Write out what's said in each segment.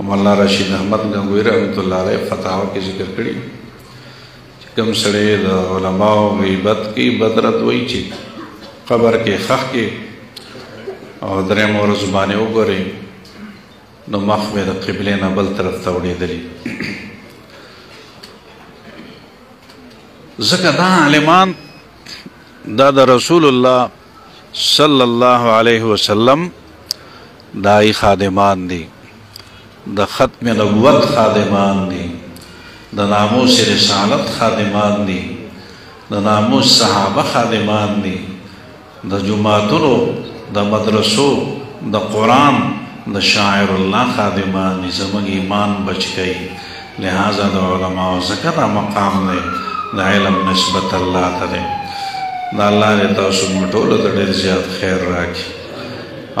مولانا رشید احمد گنگوی رحمت اللہ علیہ فتاوہ کی ذکر کری کم سڑے دا علماء غیبت کی بدرت وی چی قبر کے خخ کے اور درم اور زبانے اگرے نو مخوی دا قبلین بل طرف توڑی دلی ذکر دا علمان دا رسول اللہ صلی اللہ علیہ وسلم دائی خادمان دی دا ختم نبوت خادمان دی دا ناموس رسالت خادمان دی دا ناموس صحابہ خادمان دی دا جماعتنو دا مدرسو دا قرآن دا شاعر اللہ خادمان دی زمان ایمان بچ گئی لہذا دا علماء ذکر مقام دے دا علم نسبت اللہ تا دے دا اللہ نے تاسو مٹول دا دیر زیاد خیر راکی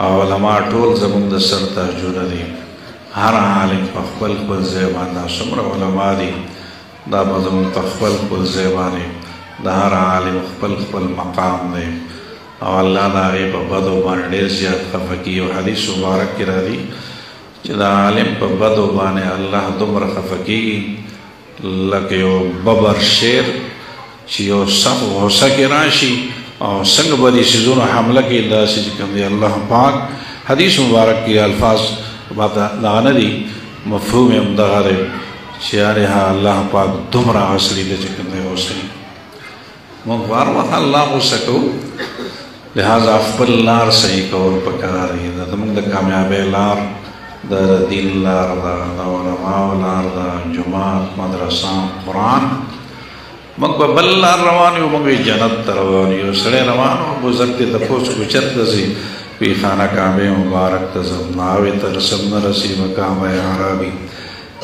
علماء ټول زمون د سر تاجونه دي هر عالم په خپل خپل ځای باندې څومره علما دي دا به زمون په خپل خپل ځای باندې د هر عالم خپل خپل مقام دی او الله د هغې په بدو باندې ډېر زیات خفه کي یو حدیث مبارک کې راځي چې د عالم په بدو باندې الله دومره خفه کېږي لکه یو ببر شیر چې یو سخت غوسه کې راشي اور سنگ بری سیزون حملہ کی اللہ سے جکم دی اللہ پاک حدیث مبارک کی الفاظ بات داغندی مفہوم امدغار شیارہا اللہ پاک دمرا حسلی دے جکم دی حسلی مغبار وقت اللہ کو سکو لہذا افبل لار صحیح کور پکاری دا دمگ دا کامیاب لار دا دین لار دا علماء لار دا جماعت مدرسان قرآن منگ با بلار روانیو منگوی جنت روانیو سڑے روانو بزرگتی تپوس کچت دزی پی خانہ کعبے مبارک تزم ناوی ترسم نرسی مقام عربی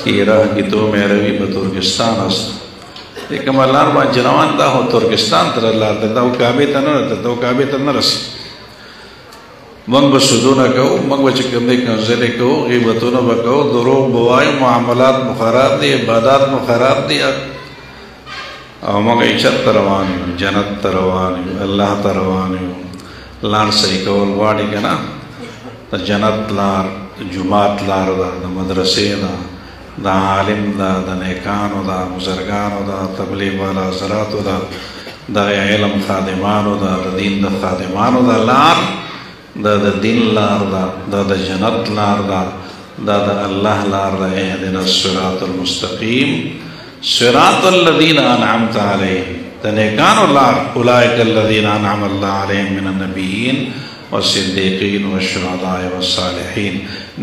کی رہ کی تو میروی بترکستان است لیکن ملار با جنوان دا ہو ترکستان تر اللہ تا داو کعبے تا نرتا داو کعبے تا نرسی منگ با سدونا کہو منگ با چکم دے کنزلے کہو غیبتونا با کہو دروغ بوائی معاملات مخارات دی عبادات مخارات دی او مگا ایچت روانیو جنت روانیو اللہ روانیو لار صحیح کول واڑی کنا دا جنت لار جماعت لار دا مدرسے دا عالم دا نیکانو دا مزرگانو دا تبلیغ والا حضراتو دا علم خادمانو دا دین دا خادمانو دا لار دا دین لار دا جنت لار دا اللہ لار دا اہدنا الصراط المستقیم صراط الذین انعمت علیہم تنیکان اللہ اولئک الذین انعم اللہ علیہم من النبیین والصدیقین والشہداء والصالحین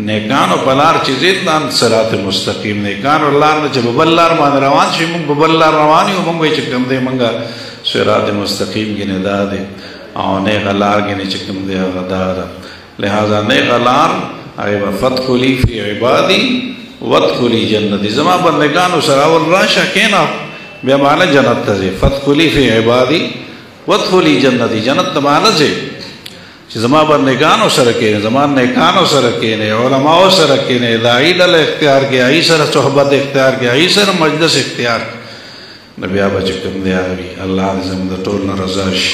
نیکان و پلار چیزید دان صراط مستقیم نیکان اللہ چا ببلار مان روان شی منگ ببلار روانی و منگوی چکم دے منگا صراط مستقیم گی ندا دے او نیغ لار گی چکم دے غدا دا لہذا نیغ لار ایبا فتخلی فی عبادی وَدْخُلِي جنتی زمان بندگانو سراول راشا کینا بیا مانا جنت تزی فَدْخُلِي فِي عِبَادِي وَدْخُلِي جنتی جنت مانا زی زمان بندگانو سرکینے زمان نیکانو سرکینے علماء سرکینے دائی دل اختیار کیا ای سر صحبت اختیار کیا ای سر مجلس اختیار نبی آبا چکم دیا بھی اللہ زمدہ طولنا رضاش